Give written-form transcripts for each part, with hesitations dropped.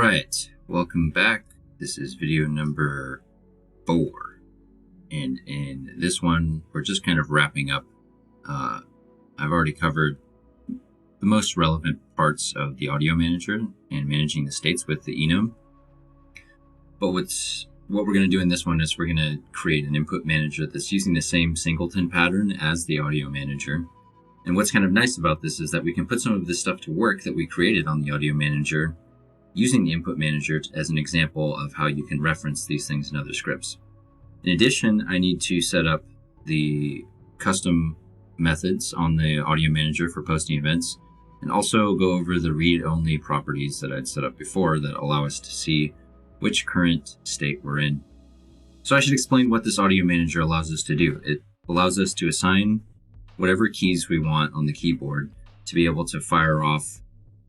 right, welcome back. This is video number 4. And in this one, we're just kind of wrapping up. I've already covered the most relevant parts of the audio manager and managing the states with the enum. But what we're going to do in this one is we're going to create an input manager that's using the same singleton pattern as the audio manager. And what's kind of nice about this is that we can put some of this stuff to work that we created on the audio manager using the input manager as an example of how you can reference these things in other scripts. In addition, I need to set up the custom methods on the audio manager for posting events, and also go over the read-only properties that I'd set up before that allow us to see which current state we're in. So I should explain what this audio manager allows us to do. It allows us to assign whatever keys we want on the keyboard to be able to fire off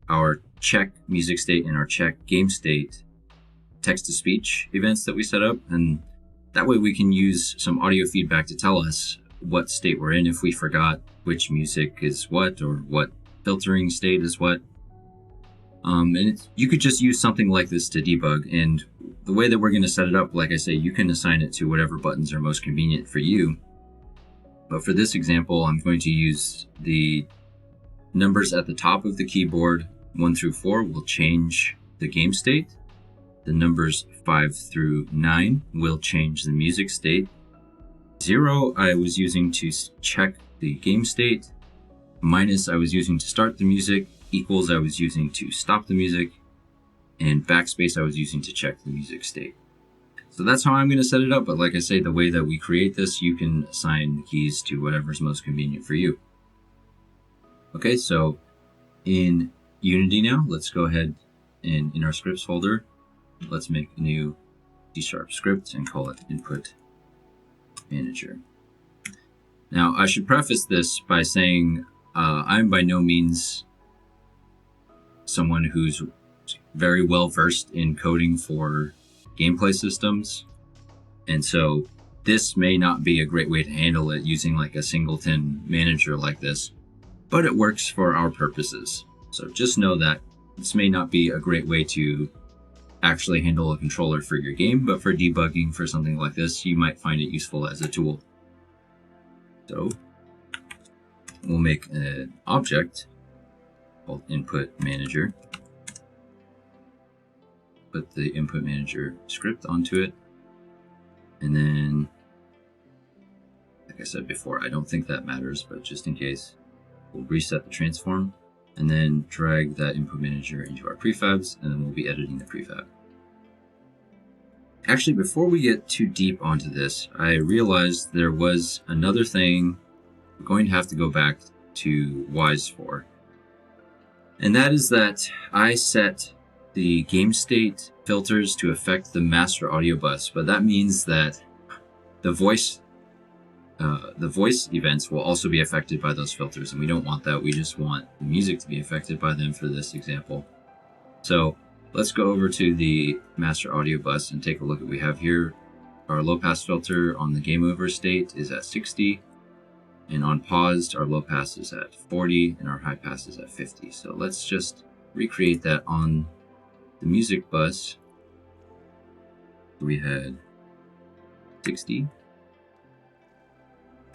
our check music state and our check game state text-to-speech events that we set up, and that way we can use some audio feedback to tell us what state we're in if we forgot which music is what or what filtering state is what. You could just use something like this to debug, and the way that we're going to set it up, like I say, you can assign it to whatever buttons are most convenient for you. But for this example, I'm going to use the numbers at the top of the keyboard. 1 through 4 will change the game state. The numbers 5 through 9 will change the music state. 0 I was using to check the game state. Minus I was using to start the music. Equals I was using to stop the music. And backspace I was using to check the music state. So that's how I'm going to set it up. But like I say, the way that we create this, you can assign the keys to whatever's most convenient for you. Okay, so in Unity now, let's go ahead and in our scripts folder, let's make a new C# script and call it input manager. Now, I should preface this by saying I'm by no means someone who's very well versed in coding for gameplay systems. And so this may not be a great way to handle it using like a singleton manager like this, but it works for our purposes. So just know that this may not be a great way to actually handle a controller for your game, but for debugging for something like this, you might find it useful as a tool. So we'll make an object called input manager. Put the input manager script onto it. And then, like I said before, I don't think that matters, but just in case, we'll reset the transform and then drag that input manager into our prefabs, and then we'll be editing the prefab. Actually, before we get too deep onto this, I realized there was another thing we're going to have to go back to Wwise for. And that is that I set the game state filters to affect the master audio bus, but that means that the voice events will also be affected by those filters, and we don't want that. We just want the music to be affected by them for this example. So let's go over to the master audio bus and take a look at what we have here. Our low pass filter on the game over state is at 60, and on paused our low pass is at 40 and our high pass is at 50. So let's just recreate that on the music bus. We had 60,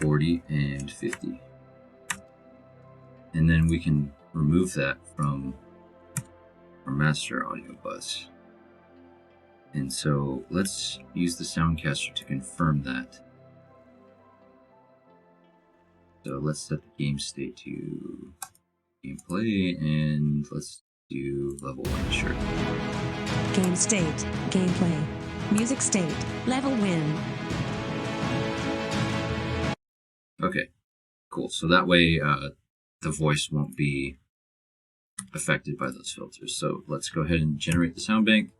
40, and 50. And then we can remove that from our master audio bus. And so let's use the soundcaster to confirm that. So let's set the game state to gameplay, and let's do level 1, sure. Game state, gameplay. Music state, level win. Okay, cool. So that way the voice won't be affected by those filters. So let's go ahead and generate the sound bank.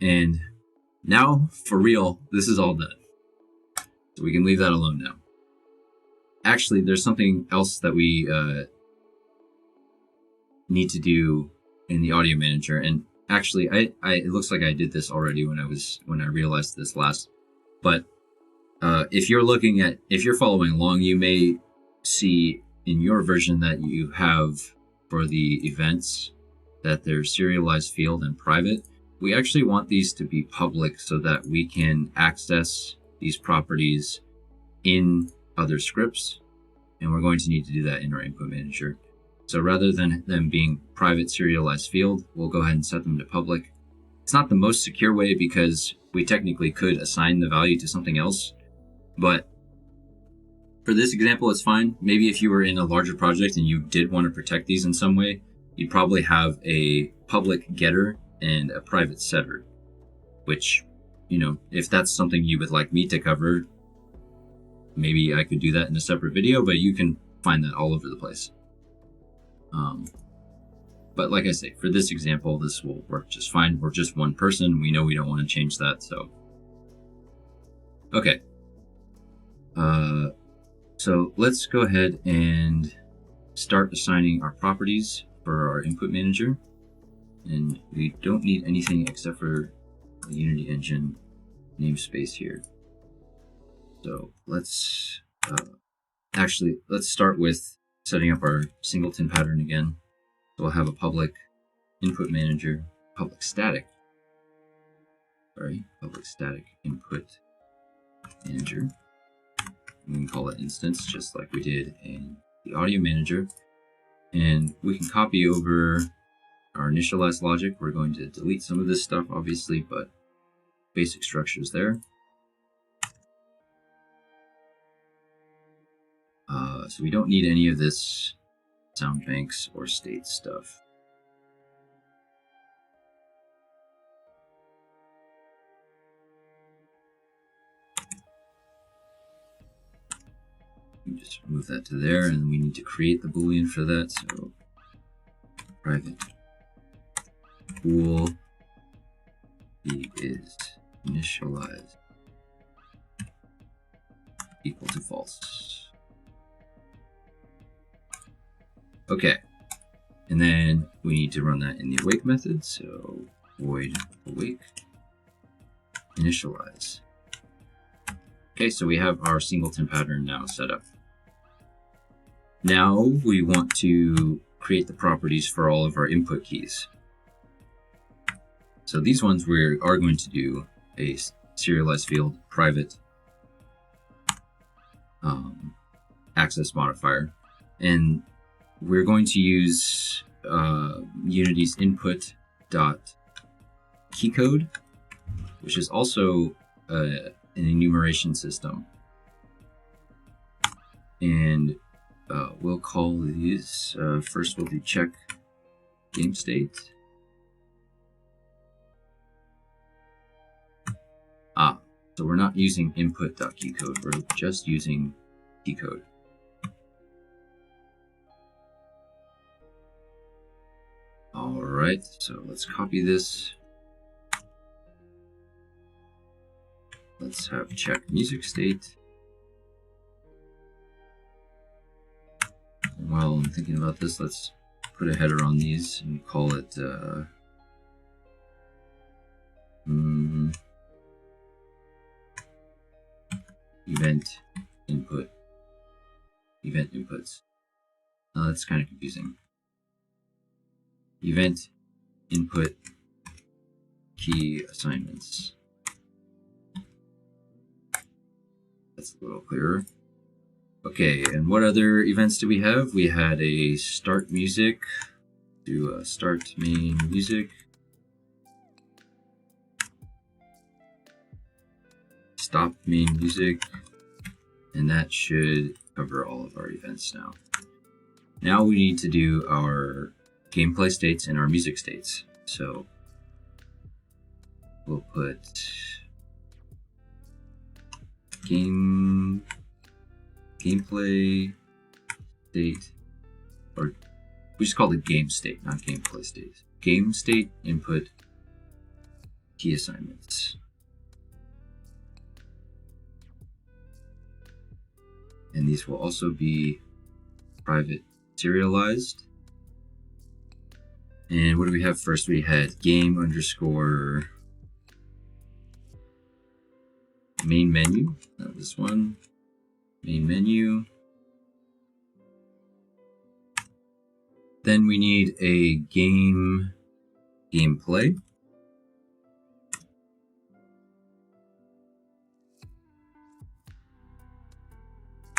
And now, for real, this is all done. So we can leave that alone now. Actually, there's something else that we need to do in the audio manager. And actually, it looks like I did this already when I realized this last. But if you're following along, you may see in your version that you have for the events that they're serialized field and private. We actually want these to be public so that we can access these properties in other scripts, and we're going to need to do that in our input manager. So rather than them being private serialized field, we'll go ahead and set them to public. It's not the most secure way because we technically could assign the value to something else, but for this example, it's fine. Maybe if you were in a larger project and you did want to protect these in some way, you'd probably have a public getter and a private setter, which, you know, if that's something you would like me to cover, maybe I could do that in a separate video, but you can find that all over the place. But like I say, for this example, this will work just fine. We're just one person. We know we don't want to change that, so. Okay. So let's go ahead and start assigning our properties for our input manager. And we don't need anything except for the Unity engine namespace here. So let's let's start with setting up our singleton pattern again. So we'll have a public input manager, public static input manager. We can call it instance just like we did in the audio manager. And we can copy over our initialized logic. We're going to delete some of this stuff, obviously, but basic structure is there. So we don't need any of this sound banks or state stuff. We just move that to there, and we need to create the boolean for that. So private bool b is initialized equal to false. Okay, and then we need to run that in the awake method. So void awake initialize. Okay, so we have our singleton pattern now set up. Now we want to create the properties for all of our input keys. So these ones we are going to do a serialized field private access modifier, and we're going to use Unity's input.keycode, which is also an enumeration system. And we'll call these, first we'll do check game state. So we're not using input.keycode, we're just using keycode. All right, so let's copy this. Let's have check music state. And while I'm thinking about this, let's put a header on these and call it event inputs. Now that's kind of confusing. Event input key assignments. That's a little clearer. Okay, and what other events do we have? We had a start music, do a start main music, stop main music, and that should cover all of our events now. Now we need to do our gameplay states and our music states. So we'll put gameplay state, or we just call it game state, not gameplay state. Game state input key assignments. And these will also be private serialized. And what do we have first? We had game underscore main menu. That was this one. Main menu. Then we need a gameplay.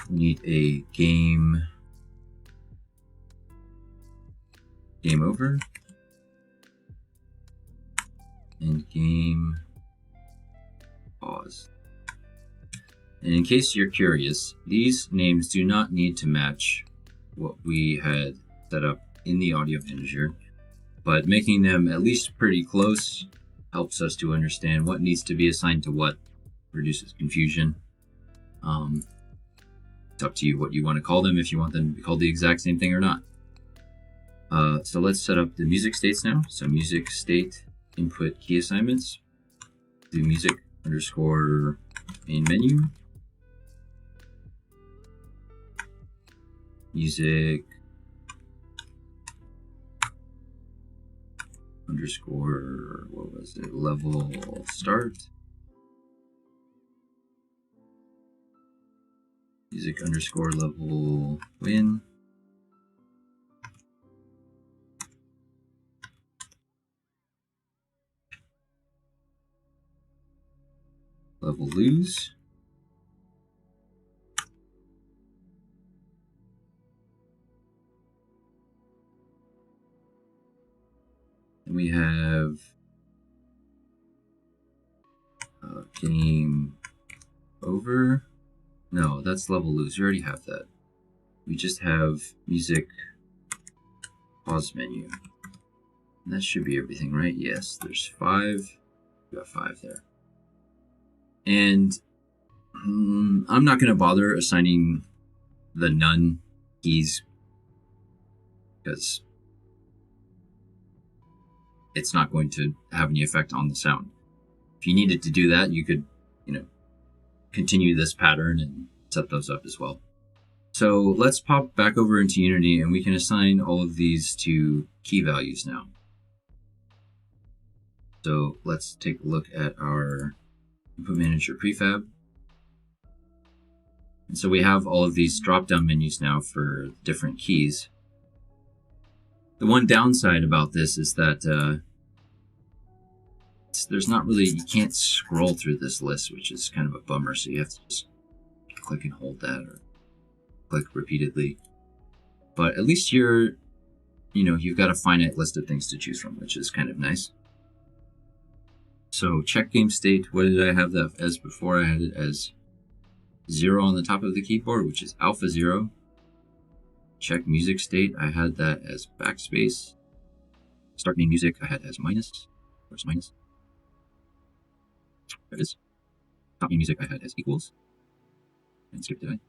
We need a game over and game pause. And in case you're curious, these names do not need to match what we had set up in the audio manager, but making them at least pretty close helps us to understand what needs to be assigned to what, reduces confusion. It's up to you what you want to call them, if you want them to be called the exact same thing or not. So let's set up the music states now. So music state input key assignments. Do music underscore main menu. Music underscore, what was it? Level start. Music underscore level win. Level lose. And we have game over. No, that's level lose. We already have that. We just have music pause menu. And that should be everything, right? Yes, there's 5. We got 5 there. And I'm not going to bother assigning the none keys because it's not going to have any effect on the sound. If you needed to do that, you could, continue this pattern and set those up as well. So let's pop back over into Unity and we can assign all of these to key values now. So let's take a look at our Input Manager prefab. And so we have all of these drop-down menus now for different keys. The one downside about this is that there's not really, you can't scroll through this list, which is kind of a bummer. So you have to just click and hold that or click repeatedly. But at least you've got a finite list of things to choose from, which is kind of nice. So check game state. What did I have that as before? I had it as 0 on the top of the keyboard, which is alpha 0. Check music state. I had that as backspace. Start main music. I had as minus. Where's minus? There it is. Stop main music. I had as equals. And skip did I?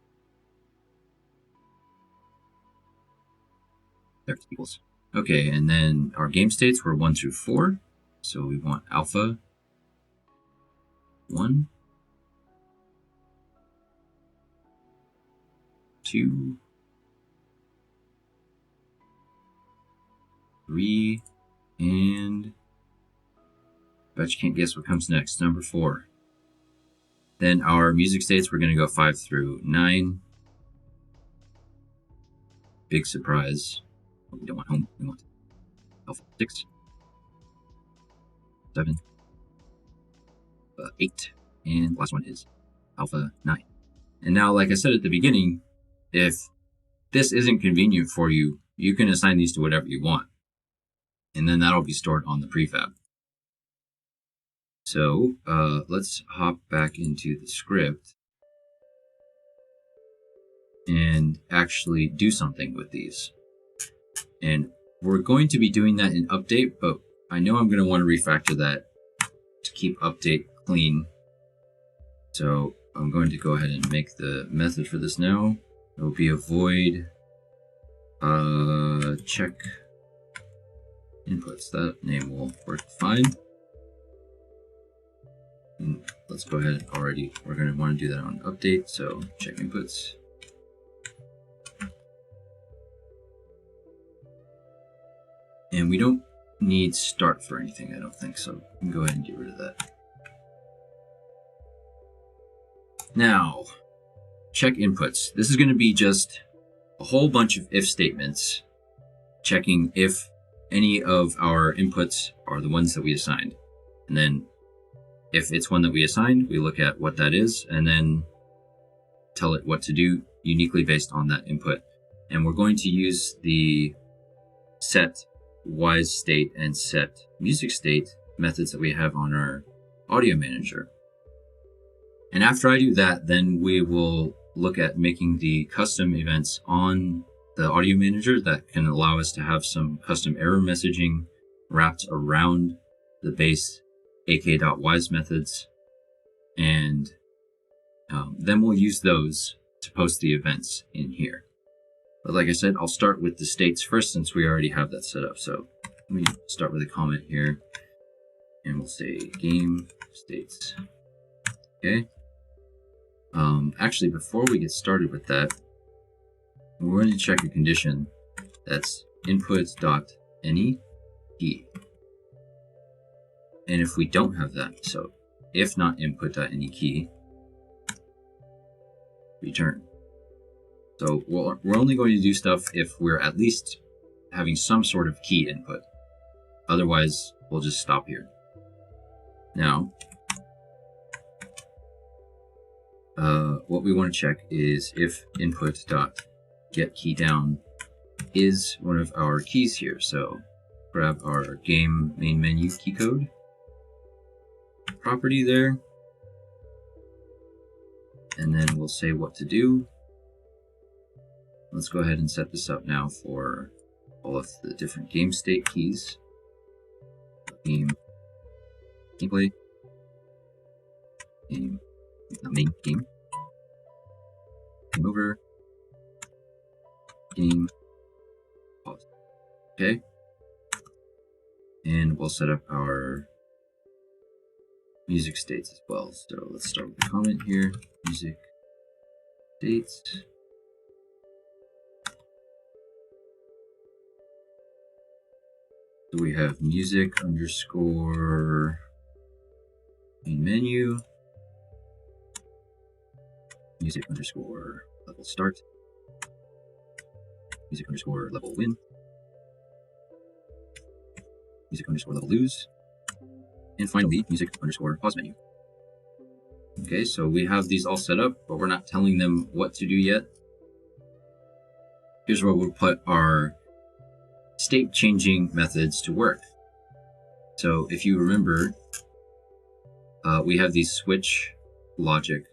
There it's equals. Okay, and then our game states were 1 through 4. So we want alpha 1, 2, 3, and bet you can't guess what comes next, number 4. Then our music states, we're going to go 5 through 9. Big surprise. We don't want home, we want alpha 6, 7, 8, and last one is alpha 9. And now, like I said at the beginning, if this isn't convenient for you, you can assign these to whatever you want. And then that'll be stored on the prefab. So let's hop back into the script and actually do something with these. And we're going to be doing that in update, but I know I'm going to want to refactor that to keep update clean. So I'm going to go ahead and make the method for this now. It will be a void check inputs. That name will work fine. And let's go ahead already. We're going to want to do that on update. So check inputs. And we don't need start for anything, I don't think, so we can go ahead and get rid of that. Now, check inputs. This is going to be just a whole bunch of if statements checking if any of our inputs are the ones that we assigned. And then if it's one that we assigned, we look at what that is and then tell it what to do uniquely based on that input. And we're going to use the set Wwise state and set music state methods that we have on our audio manager. And after I do that, then we will look at making the custom events on the audio manager that can allow us to have some custom error messaging wrapped around the base ak.wise methods. And then we'll use those to post the events in here. But like I said, I'll start with the states first since we already have that set up. So let me start with a comment here and we'll say game states. Okay. Actually, before we get started with that, we're going to check a condition that's input.any key. And if we don't have that, so if not input.any key, return. So we're only going to do stuff if we're at least having some sort of key input. Otherwise, we'll just stop here. Now, what we want to check is if input.getKeyDown is one of our keys here. So grab our game main menu key code property there, and then we'll say what to do. Let's go ahead and set this up now for all of the different game state keys. Gameplay, main game, game over, game, pause. Okay. And we'll set up our music states as well. So let's start with the comment here, music states. So we have music underscore main menu, music underscore level start, music underscore level win, music underscore level lose, and finally music underscore pause menu. Okay, so we have these all set up, but we're not telling them what to do yet. Here's where we'll put our state changing methods to work. So if you remember, we have these switch logic,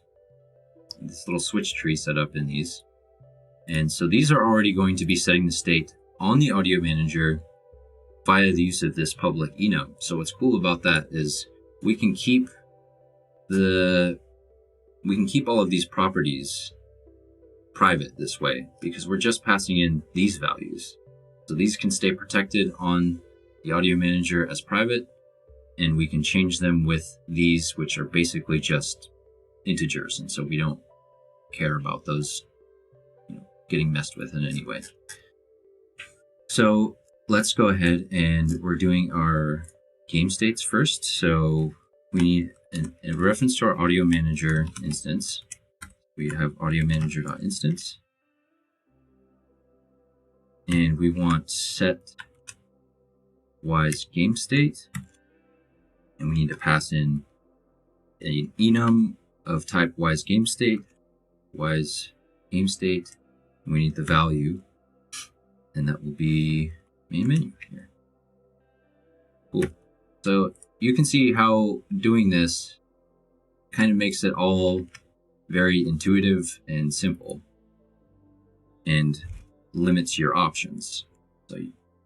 this little switch tree set up in these. And so these are already going to be setting the state on the audio manager via the use of this public enum. So what's cool about that is we can keep all of these properties private this way because we're just passing in these values. So these can stay protected on the audio manager as private, and we can change them with these, which are basically just integers. And so we don't care about those, getting messed with in any way. So let's go ahead and we're doing our game states first. So we need a reference to our audio manager instance. We have audio manager.instance. And we want set Wwise game state, and we need to pass in an enum of type Wwise game state, Wwise game state, and we need the value, and that will be main menu here. Cool. So you can see how doing this kind of makes it all very intuitive and simple, and limits your options. So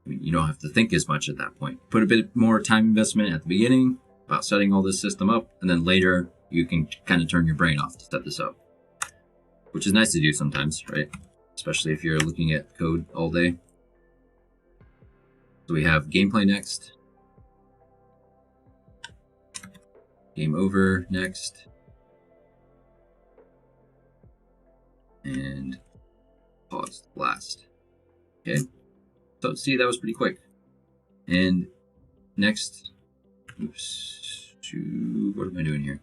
you don't have to think as much at that point. Put a bit more time investment at the beginning about setting all this system up, and then later you can kind of turn your brain off to set this up, which is nice to do sometimes, right? Especially if you're looking at code all day. So we have gameplay next, game over next, and pause last. Okay, so see, that was pretty quick. And next, oops, what am I doing here?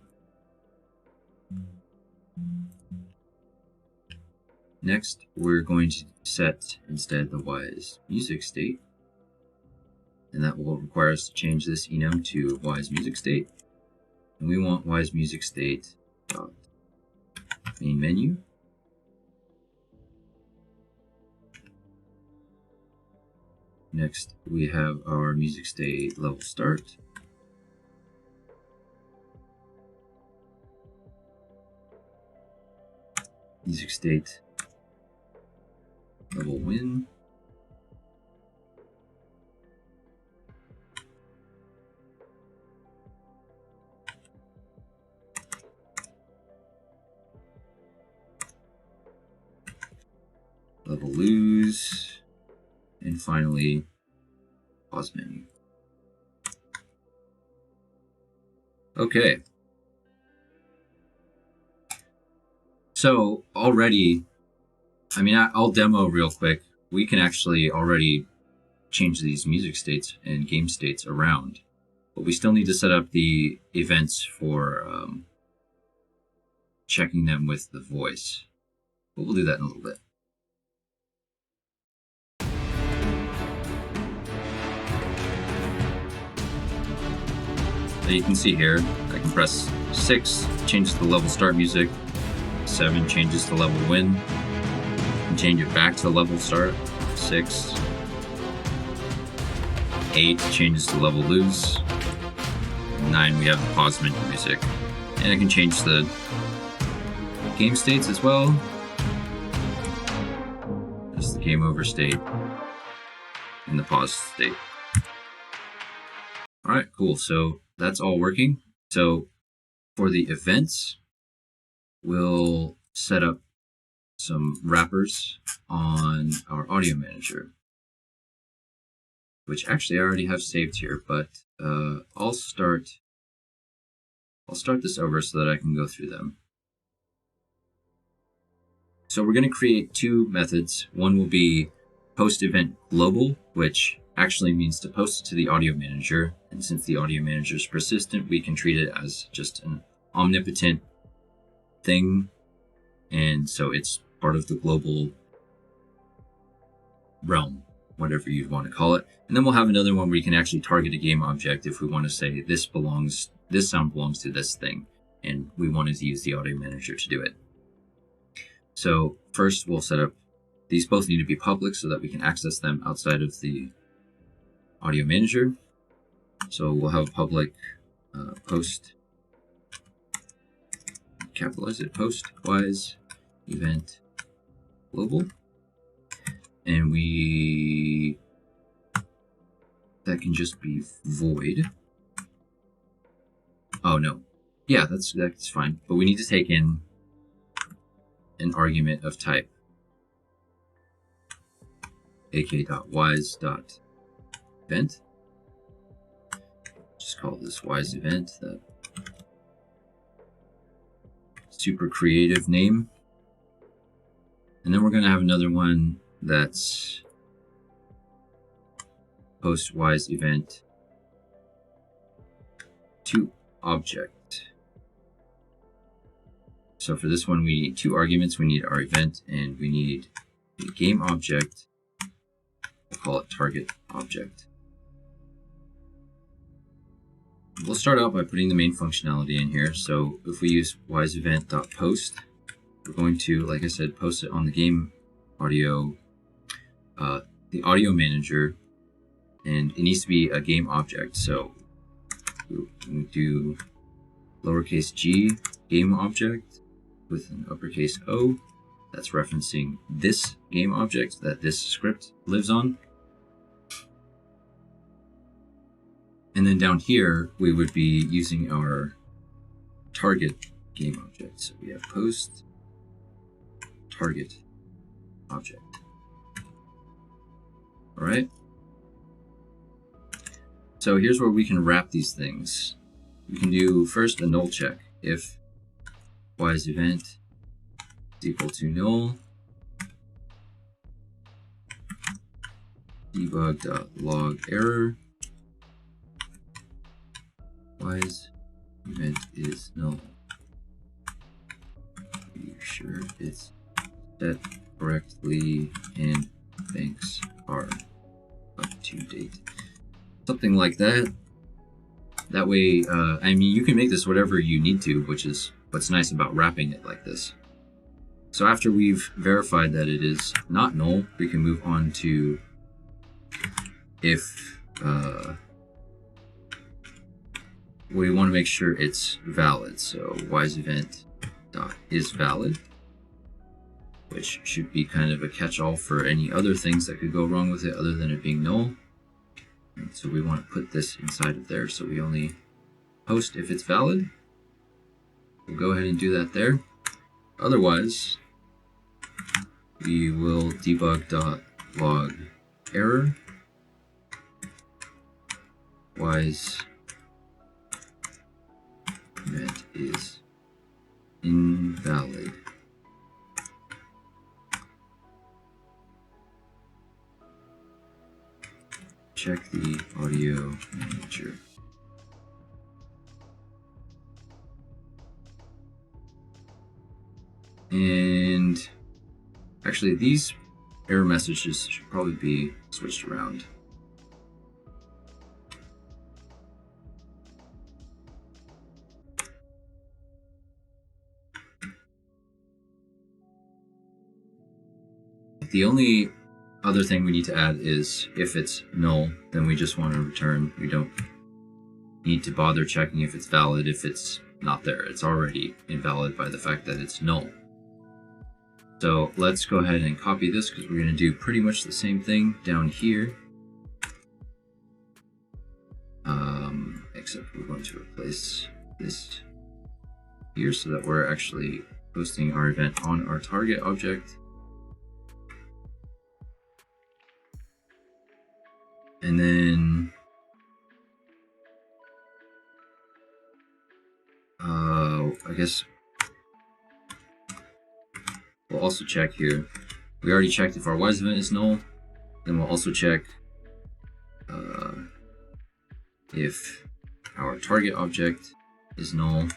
Next, we're going to set instead the Wwise music state, and that will require us to change this enum to Wwise music state. And we want Wwise music state dot main menu. Next, we have our music state level start. Music state level win. Level lose. And finally, pause menu. Okay. So already, I mean, I'll demo real quick. We can actually already change these music states and game states around, but we still need to set up the events for checking them with the voice. But we'll do that in a little bit. So you can see here, I can press 6, changes the level start music, 7 changes the level win, and change it back to level start, 6, 8 changes to level lose, 9 we have the pause menu music, and I can change the game states as well. There's the game over state and the pause state. Alright, cool, so that's all working. So for the events, we'll set up some wrappers on our audio manager, which actually I already have saved here, but I'll start this over so that I can go through them. So we're going to create 2 methods. One will be post event global, which actually means to post it to the audio manager. And since the audio manager is persistent, we can treat it as just an omnipotent thing. And so it's part of the global realm, whatever you'd want to call it. And then we'll have another one where you can actually target a game object if we want to say this sound belongs to this thing, and we wanted to use the audio manager to do it. So first we'll set up, these both need to be public so that we can access them outside of the audio manager. So we'll have a public post, capitalize it, post Wwise event global, and that can just be void. Oh no, yeah, that's fine, but we need to take in an argument of type ak.wwise.event. Just call this Wwise event, that super creative name. And then we're going to have another one that's post Wwise event to object. So for this one, we need 2 arguments. We need our event and we need a game object. We'll call it target object. We'll start out by putting the main functionality in here. So if we use Wwise event.post, we're going to, like I said, post it on the game audio, the audio manager, and it needs to be a game object. So we do lowercase g game object with an uppercase O. That's referencing this game object that this script lives on. And then down here, we would be using our target game object. So we have post target object. All right. So here's where we can wrap these things. We can do first a null check. If Wwise event is equal to null, debug.log error, Wwise event is null. Be sure it's set correctly and thanks are up to date. Something like that. That way, I mean, you can make this whatever you need to, which is what's nice about wrapping it like this. So after we've verified that it is not null, we can move on to if we want to make sure it's valid. So Wwise event is valid, which should be kind of a catch-all for any other things that could go wrong with it other than it being null. And so we want to put this inside of there, so we only post if it's valid. We'll go ahead and do that there. Otherwise, we will debug.log error Wwise event is invalid. Check the audio manager. And actually, these error messages should probably be switched around. The only other thing we need to add is if it's null, then we just want to return. We don't need to bother checking if it's valid if it's not there. It's already invalid by the fact that it's null. So let's go ahead and copy this because we're going to do pretty much the same thing down here. Except we're going to replace this here so that we're actually posting our event on our target object. And then I guess we'll also check here. We already checked if our Wwise event is null. Then we'll also check if our target object is null.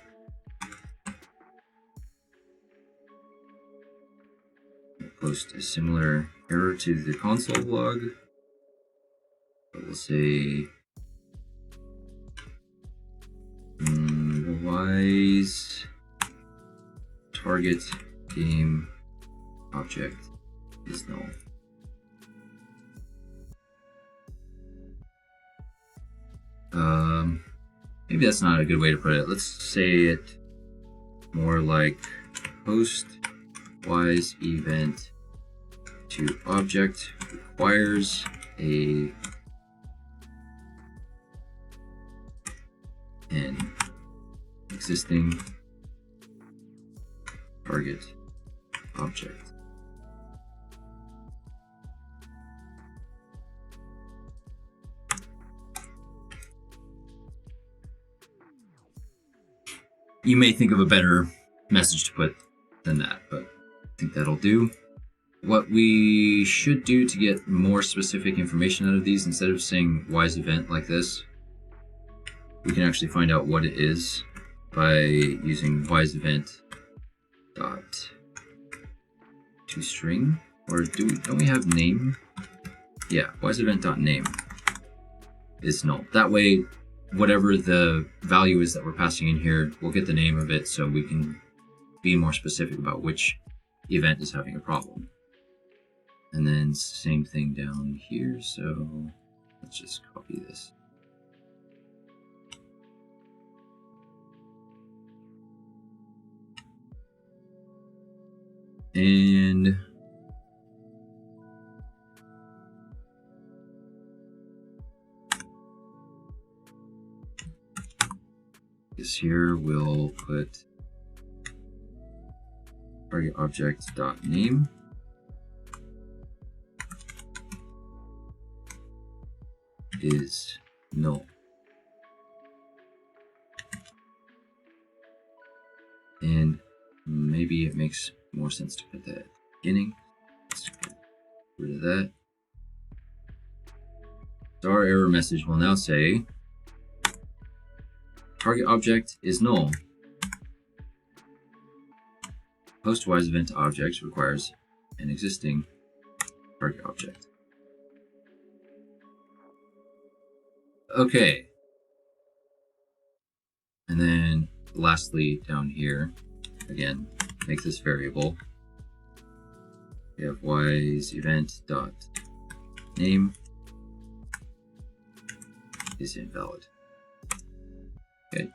We'll post a similar error to the console log. But we'll say Wwise target game object is null. Maybe that's not a good way to put it. Let's say it more like post Wwise event to object requires an existing target object. You may think of a better message to put than that, but I think that'll do. What we should do to get more specific information out of these, instead of saying Wwise event like this, we can actually find out what it is by using Wwise event dot toString, or don't we have name? Yeah, Wwise event dot name is null. That way, whatever the value is that we're passing in here, we'll get the name of it so we can be more specific about which event is having a problem. And then same thing down here, so let's just copy this. And this here we'll put target object dot name is null. And maybe it makes more sense to put that at the beginning. Let's get rid of that. So our error message will now say target object is null. Post Wwise event object requires an existing target object. Okay. And then lastly down here, again, make this variable. We have Wwise event dot name is invalid. Okay.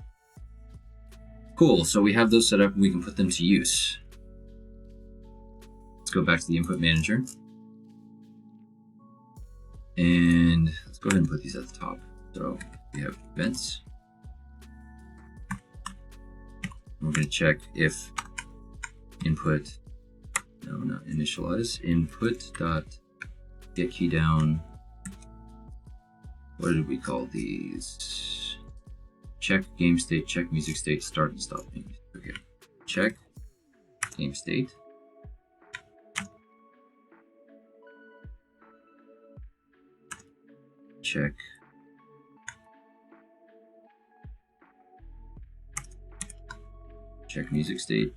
Cool. So we have those set up and we can put them to use. Let's go back to the input manager. And let's go ahead and put these at the top. So we have events. We're going to check if input, no, not initialize, input dot get key down. What did we call these? Check game state, check music state, start and stop. Okay, check game state. Check music state.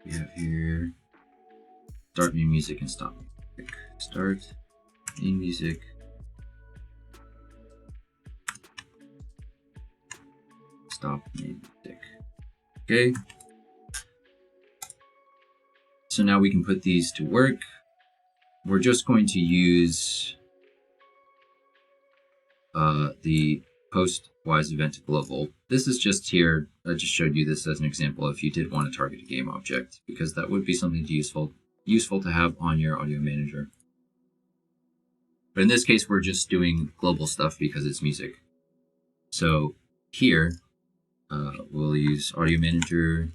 We have here start main music and stop music. Start main music. Stop main music. Okay. So now we can put these to work. We're just going to use the post Wwise event global. This is just here. I just showed you this as an example if you did want to target a game object, because that would be something useful to have on your audio manager. But in this case, we're just doing global stuff because it's music. So here, we'll use audio manager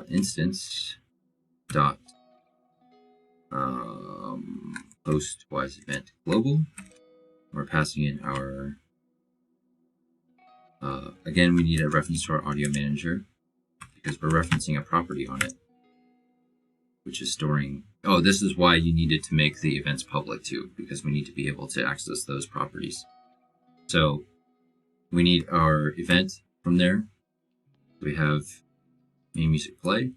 instance dot post Wwise event global. We're passing in our again, we need a reference to our audio manager because we're referencing a property on it, which is storing. Oh, this is why you needed to make the events public too, because we need to be able to access those properties. So we need our event from there. We have main music play.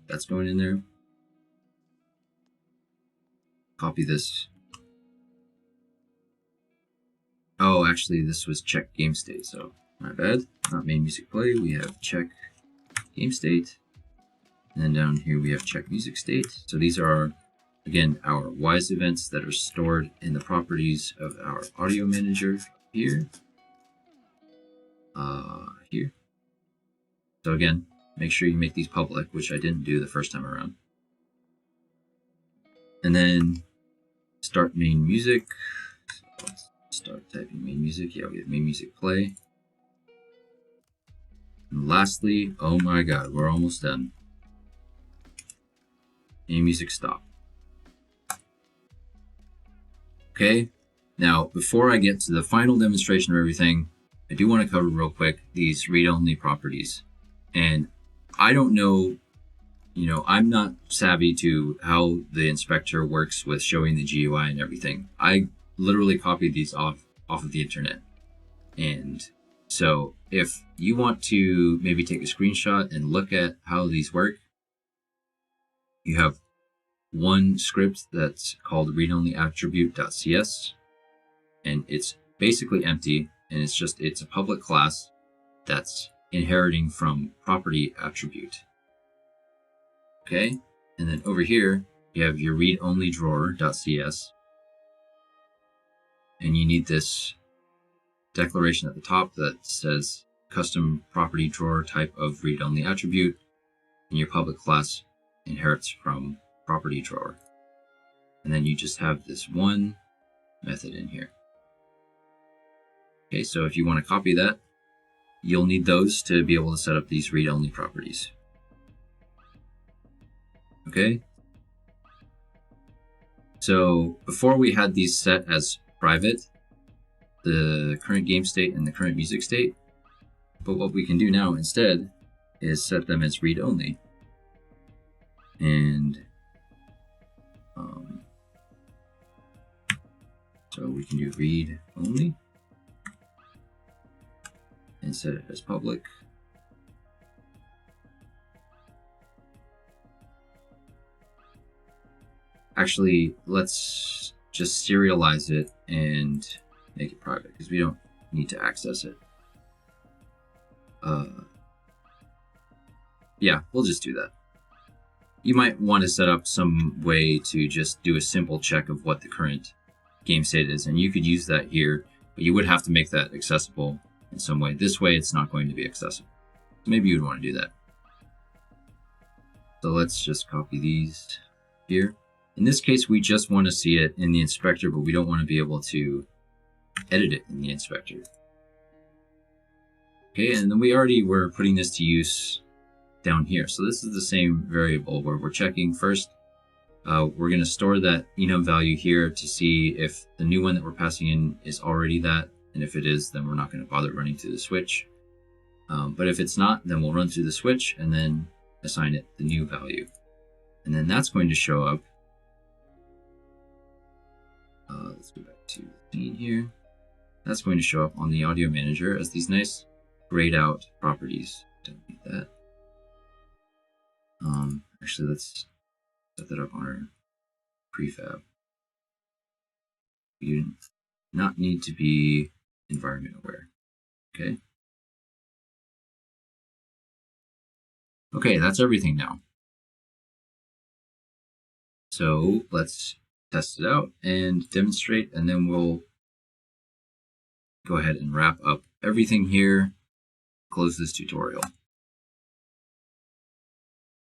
That's going in there. Copy this. Oh, actually, this was check game state, so my bad. Not main music play. We have check game state. And then down here we have check music state. So these are, again, our Wwise events that are stored in the properties of our audio manager here. Here. So again, make sure you make these public, which I didn't do the first time around. And then start main music. So let's start typing main music. Yeah, we have main music play. And lastly, oh my god, we're almost done. Main music stop. Okay, now before I get to the final demonstration of everything, I do want to cover real quick these read-only properties. And I don't know, I'm not savvy to how the inspector works with showing the GUI and everything. I literally copied these off of the internet. And so if you want to maybe take a screenshot and look at how these work, you have one script that's called readonlyattribute.cs, and it's basically empty, and it's a public class that's inheriting from property attribute. Okay, and then over here you have your read-only drawer.cs, and you need this declaration at the top that says custom property drawer type of read-only attribute, and your public class inherits from property drawer. And then you just have this one method in here. Okay, so if you want to copy that, you'll need those to be able to set up these read-only properties. Okay, so before we had these set as private, the current game state and the current music state, but what we can do now instead is set them as read-only. And So we can do read only and set it as public. Actually, let's just serialize it and make it private because we don't need to access it. Yeah, we'll just do that. You might want to set up some way to just do a simple check of what the current game state is, and you could use that here, but you would have to make that accessible in some way. This way, it's not going to be accessible. So maybe you would want to do that. So let's just copy these here. In this case, we just want to see it in the inspector, but we don't want to be able to edit it in the inspector. Okay, and then we already were putting this to use down here. So this is the same variable where we're checking first. We're going to store that enum value here to see if the new one that we're passing in is already that. And if it is, then we're not going to bother running through the switch. But if it's not, then we'll run through the switch and then assign it the new value. And then that's going to show up. Let's go back to the scene here. That's going to show up on the audio manager as these nice grayed out properties. Don't need that. Actually, let's set that up on our prefab. You do not need to be environment aware. Okay. Okay, that's everything now. So let's test it out and demonstrate, and then we'll go ahead and wrap up everything here, close this tutorial.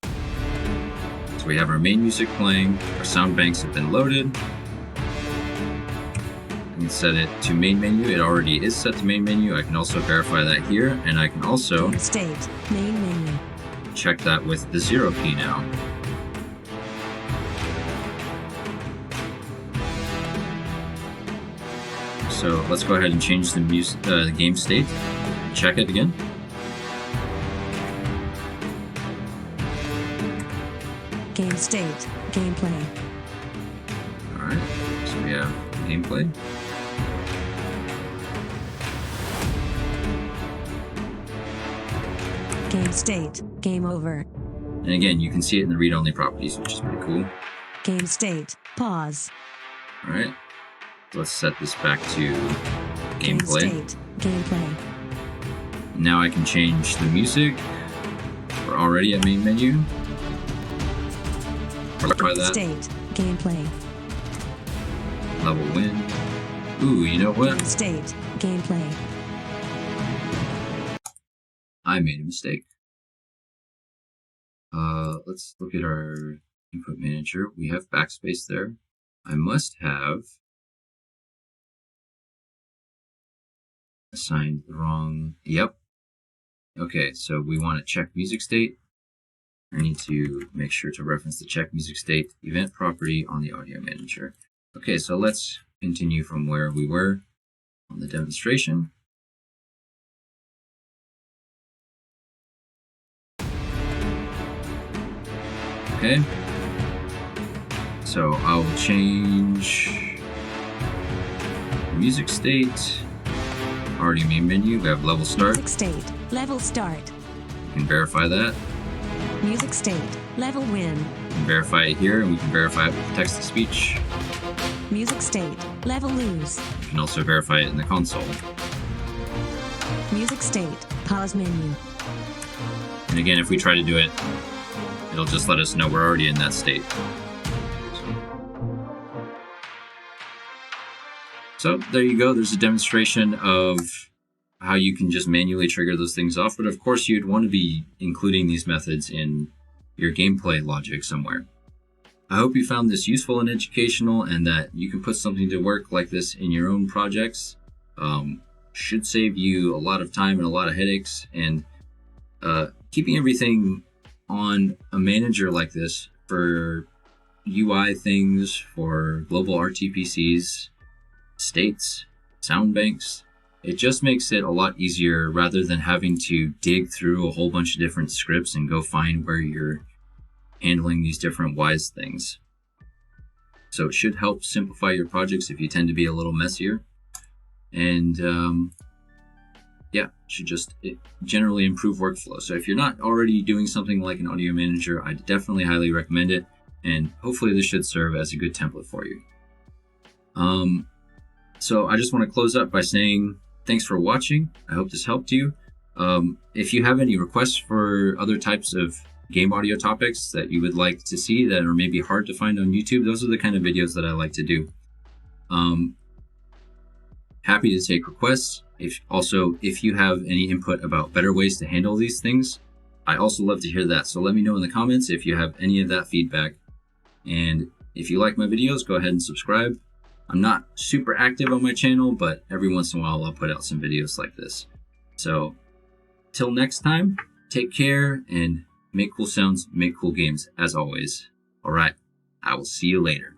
So we have our main music playing, our sound banks have been loaded. I can set it to main menu. It already is set to main menu. I can also verify that here, and I can also State, main menu. Check that with the 0 key now. So let's go ahead and change the game state. Check it again. Game state, gameplay. Alright, so we have gameplay. Game state, game over. And again, you can see it in the read-only properties, which is pretty cool. Game state, pause. Alright, let's set this back to Game gameplay. state, gameplay. Now I can change the music. We're already at main menu. Try that. State, gameplay. Level win. Ooh, you know what? Game state, gameplay. I made a mistake. Let's look at our input manager. We have backspace there. I must have assigned the wrong. Yep. Okay, so we want to check music state. I need to make sure to reference the check music state event property on the audio manager. Okay, so let's continue from where we were on the demonstration. Okay, so I'll change music state. Already main menu, we have level start. Music state, level start. You can verify that. Music state, level win. We can verify it here, and we can verify it with text-to-speech. Music state, level lose. You can also verify it in the console. Music state, pause menu. And again, if we try to do it, it'll just let us know we're already in that state. So there you go. There's a demonstration of how you can just manually trigger those things off. But of course, you'd want to be including these methods in your gameplay logic somewhere. I hope you found this useful and educational, and that you can put something to work like this in your own projects. Should save you a lot of time and a lot of headaches. And keeping everything on a manager like this for UI things, for global RTPCs, states, sound banks, it just makes it a lot easier rather than having to dig through a whole bunch of different scripts and go find where you're handling these different Wwise things. So it should help simplify your projects if you tend to be a little messier. And yeah, should just generally improve workflow. So if you're not already doing something like an audio manager, I definitely highly recommend it. And hopefully this should serve as a good template for you. So I just want to close up by saying thanks for watching. I hope this helped you. If you have any requests for other types of game audio topics that you would like to see that are maybe hard to find on YouTube, those are the kind of videos that I like to do. Happy to take requests. If you have any input about better ways to handle these things, I also love to hear that. So let me know in the comments if you have any of that feedback. And if you like my videos, go ahead and subscribe. I'm not super active on my channel, but every once in a while I'll put out some videos like this. So till next time, take care and make cool sounds, make cool games as always. All right, I will see you later.